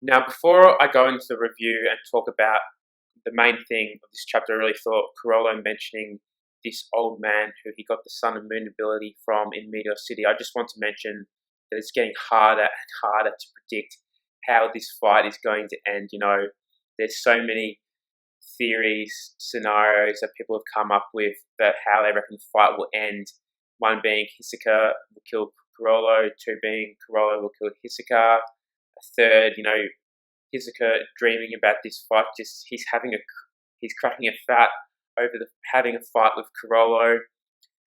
Now, before I go into the review and talk about the main thing of this chapter, I really thought Chrollo mentioning this old man who he got the sun and moon ability from in Meteor City. I just want to mention that it's getting harder and harder to predict how this fight is going to end. There's so many theories, scenarios that people have come up with about how they reckon the fight will end. One being Hisoka will kill Chrollo, two being Chrollo will kill Hisoka, a third, Hisoka dreaming about this fight. Just he's cracking a fat over having a fight with Chrollo,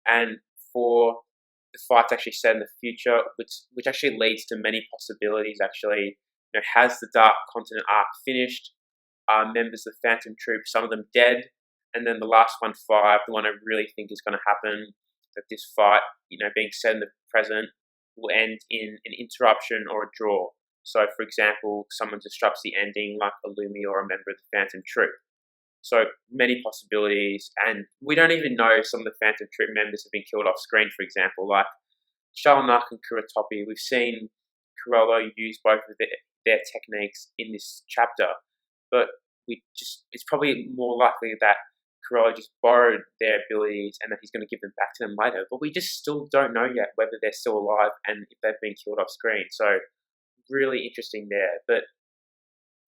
and for the fight's actually set in the future, which actually leads to many possibilities. Actually, has the Dark Continent arc finished? Are members of the Phantom Troop, some of them dead? And then the last one, 5, the one I really think is going to happen, that this fight, being set in the present, will end in an interruption or a draw. So, for example, someone disrupts the ending, like a Lumi or a member of the Phantom Troop. So many possibilities, and we don't even know some of the Phantom Troop members have been killed off screen. For example, like Shalnak and Kuratopi. We've seen Chrollo use both of their techniques in this chapter, but it's probably more likely that Chrollo just borrowed their abilities and that he's going to give them back to them later. But we just still don't know yet whether they're still alive and if they've been killed off screen. So really interesting there. But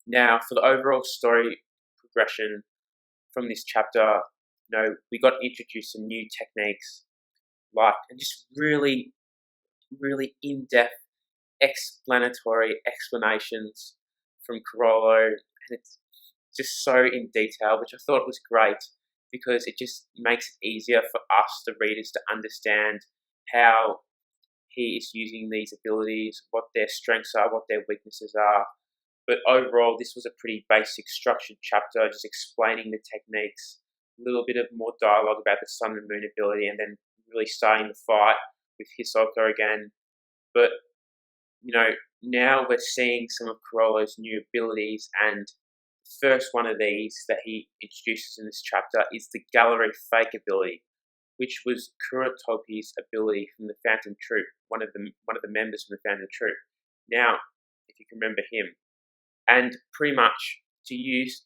now for the overall story progression from this chapter, we got introduced to new techniques, and just really, really in-depth explanatory explanations from Chrollo, and it's just so in detail, which I thought was great because it just makes it easier for us, the readers, to understand how he is using these abilities, what their strengths are, what their weaknesses are. But overall, this was a pretty basic structured chapter, just explaining the techniques, a little bit of more dialogue about the sun and moon ability, and then really starting the fight with Hisoka again. But, now we're seeing some of Chrollo's new abilities, and the first one of these that he introduces in this chapter is the Gallery Fake ability, which was Kuratopi's ability from the Phantom Troop, one of the members from the Phantom Troop. Now, if you can remember him, and pretty much to use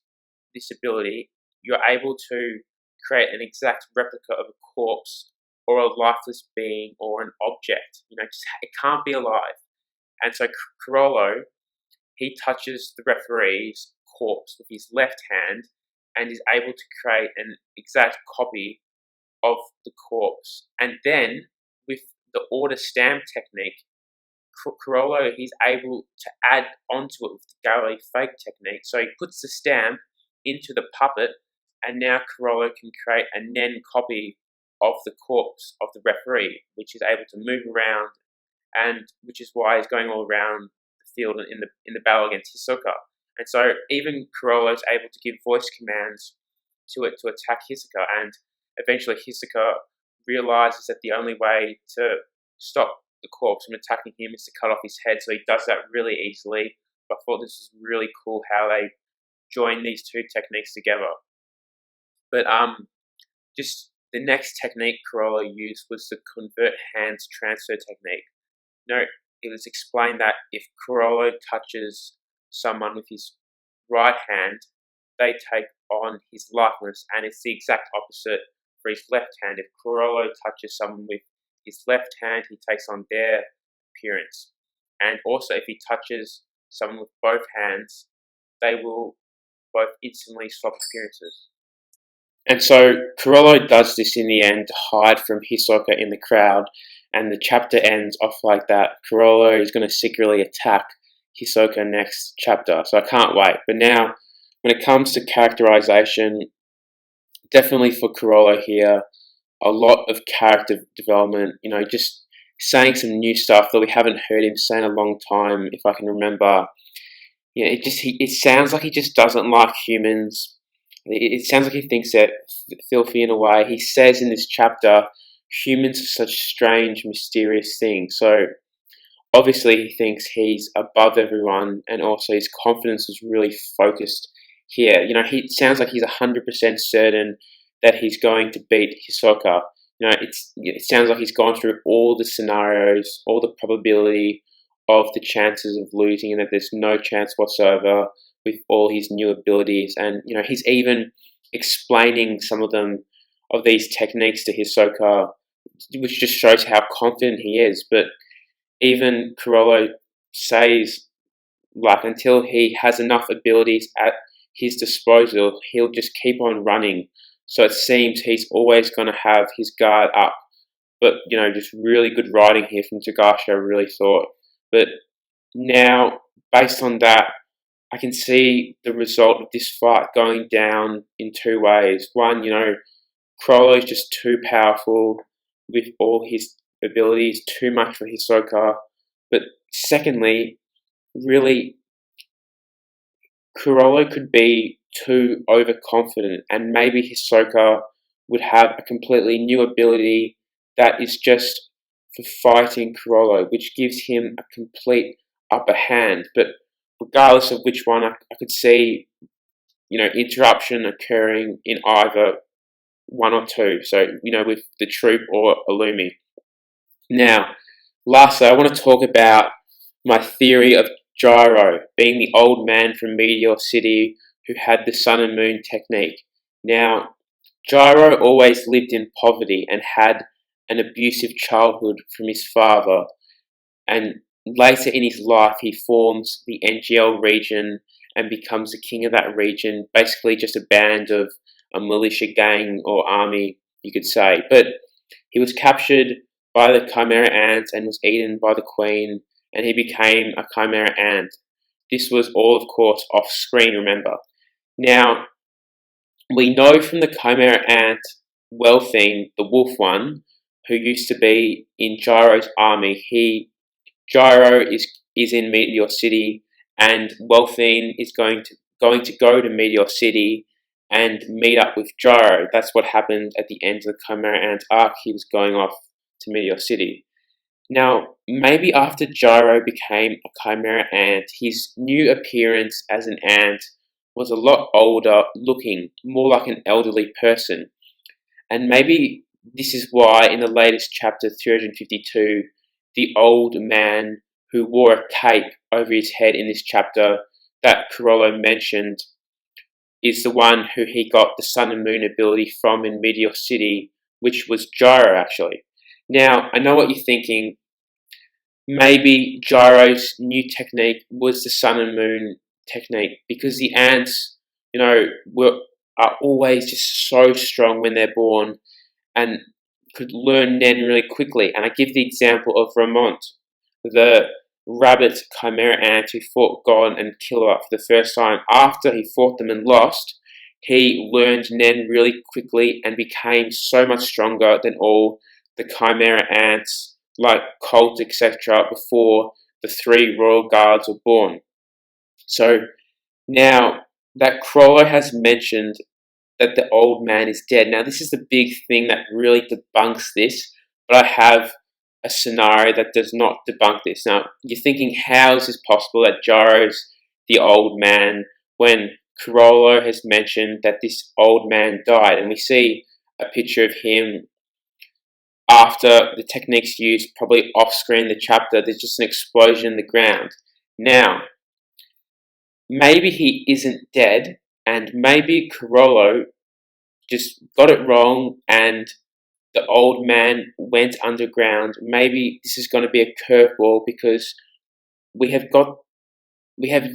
this ability, you're able to create an exact replica of a corpse or a lifeless being or an object. It can't be alive. And so Chrollo, he touches the referee's corpse with his left hand and is able to create an exact copy of the corpse. And then with the order stamp technique, Chrollo, he's able to add onto it with the Gallery Fake technique. So he puts the stamp into the puppet, and now Chrollo can create a Nen copy of the corpse of the referee, which is able to move around, and which is why he's going all around the field in the battle against Hisoka. And so even Chrollo is able to give voice commands to it to attack Hisoka, and eventually Hisoka realizes that the only way to stop the corpse from attacking him is to cut off his head, so he does that really easily. But I thought this was really cool how they join these two techniques together. But just the next technique Chrollo used was the convert hands transfer technique. It was explained that if Chrollo touches someone with his right hand, they take on his likeness, and it's the exact opposite for his left hand. If Chrollo touches someone with his left hand, he takes on their appearance. And also, if he touches someone with both hands, they will both instantly swap appearances. And so Chrollo does this in the end to hide from Hisoka in the crowd, and the chapter ends off like that. Chrollo is going to secretly attack Hisoka next chapter, so I can't wait. But now, when it comes to characterization, definitely for Chrollo here, a lot of character development, just saying some new stuff that we haven't heard him say in a long time, if I can remember. It sounds like he just doesn't like humans. It sounds like he thinks they're filthy in a way. He says in this chapter, humans are such strange, mysterious things. So obviously he thinks he's above everyone, and also his confidence is really focused here. He sounds like he's 100% certain that he's going to beat Hisoka. It sounds like he's gone through all the scenarios, all the probability, of the chances of losing and that there's no chance whatsoever with all his new abilities. And, he's even explaining some of these techniques to Hisoka, which just shows how confident he is. But even Chrollo says, like, until he has enough abilities at his disposal, he'll just keep on running. So it seems he's always going to have his guard up. But, just really good writing here from Togashi, I really thought. But now, based on that, I can see the result of this fight going down in two ways. One, Chrollo is just too powerful with all his abilities, too much for Hisoka. But secondly, really, Chrollo could be too overconfident, and maybe Hisoka would have a completely new ability that is just for fighting Chrollo, which gives him a complete upper hand. But regardless of which one, I could see, interruption occurring in either one or two. So, with the Troop or Illumi. Now, lastly, I want to talk about my theory of Gyro being the old man from Meteor City who had the sun and moon technique. Now, Gyro always lived in poverty and had an abusive childhood from his father, and later in his life he forms the NGL region and becomes the king of that region, basically just a band of a militia gang or army, you could say. But he was captured by the Chimera Ant and was eaten by the queen, and he became a Chimera Ant. This was all, of course, off screen, remember. Now, we know from the Chimera Ant, Welfine, the wolf one, who used to be in Gyro's army. Gyro is in Meteor City, and Welfine is going to go to Meteor City and meet up with Gyro. That's what happened at the end of the Chimera Ant arc. He was going off to Meteor City. Now, maybe after Gyro became a Chimera Ant, his new appearance as an ant was a lot older looking, more like an elderly person. And maybe this is why in the latest chapter 352, the old man who wore a cape over his head in this chapter that Chrollo mentioned is the one who he got the sun and moon ability from in Meteor City, which was Gyro actually. Now, I know what you're thinking. Maybe Gyro's new technique was the sun and moon technique because the ants, are always just so strong when they're born and could learn Nen really quickly. And I give the example of Ramont, the rabbit Chimera Ant who fought Gon and Killua for the first time. After he fought them and lost, he learned Nen really quickly and became so much stronger than all the Chimera Ants like Colt, etc., before the 3 royal guards were born. So now that Chrollo has mentioned that the old man is dead. Now this is the big thing that really debunks this, but I have a scenario that does not debunk this. Now you're thinking, how is this possible that Gyro's the old man when Chrollo has mentioned that this old man died? And we see a picture of him after the techniques used, probably off screen in the chapter. There's just an explosion in the ground. Now, maybe he isn't dead, and maybe Chrollo just got it wrong and the old man went underground. Maybe this is going to be a curveball because we have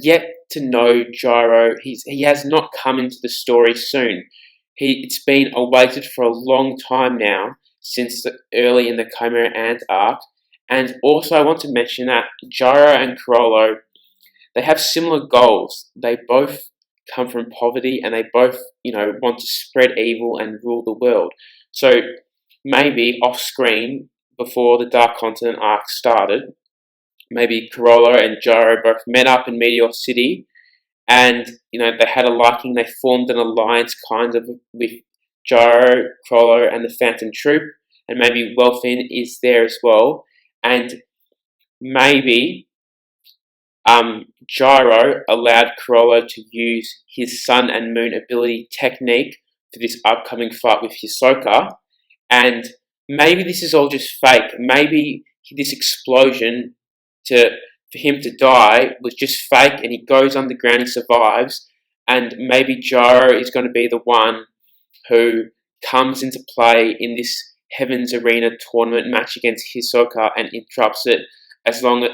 yet to know Gyro. He has not come into the story soon. It's been awaited for a long time now, since early in the Chimera Ant arc. And also I want to mention that Gyro and Chrollo, they have similar goals. They both come from poverty and they both, want to spread evil and rule the world. So maybe off screen, before the Dark Continent arc started, maybe Chrollo and Gyro both met up in Meteor City and, they had a liking. They formed an alliance kind of with Gyro, Chrollo, and the Phantom Troop, and maybe Welfine is there as well. And maybe Gyro allowed Chrollo to use his sun and moon ability technique for this upcoming fight with Hisoka, and maybe this is all just fake. Maybe this explosion for him to die was just fake, and he goes underground, he survives, and maybe Gyro is going to be the one who comes into play in this Heaven's Arena tournament match against Hisoka and interrupts it, as well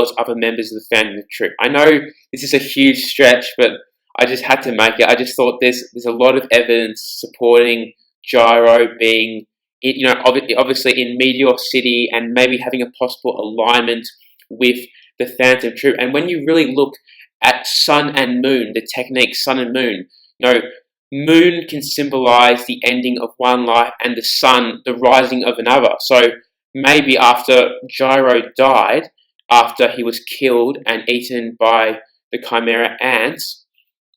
as other members of the Phantom Troop. I know this is a huge stretch, but I just had to make it. I just thought there's a lot of evidence supporting Gyro being, obviously in Meteor City, and maybe having a possible alignment with the Phantom Troop. And when you really look at Sun and Moon, the technique Sun and Moon, Moon can symbolize the ending of one life, and the Sun, the rising of another. So maybe after Gyro died, after he was killed and eaten by the Chimera ants,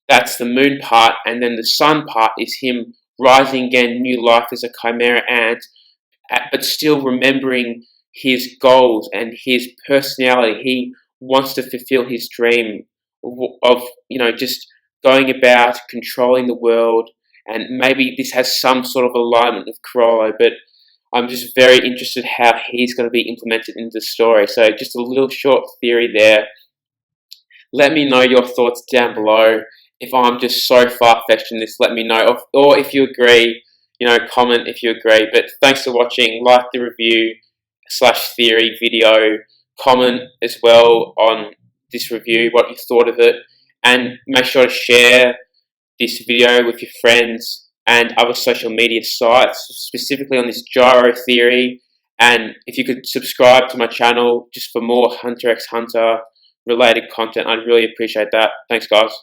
that's the Moon part, and then the Sun part is him rising again, new life as a Chimera ant, but still remembering his goals and his personality. He wants to fulfill his dream of, just going about controlling the world, and maybe this has some sort of alignment with Chrollo, but I'm just very interested how he's going to be implemented into the story. So just a little short theory there. Let me know your thoughts down below. If I'm just so far-fetched in this, let me know. Or if you agree, comment if you agree. But thanks for watching. Like the review / theory video. Comment as well on this review, what you thought of it. And make sure to share this video with your friends and other social media sites, specifically on this Gyro theory. And if you could subscribe to my channel just for more Hunter x Hunter related content, I'd really appreciate that. Thanks, guys.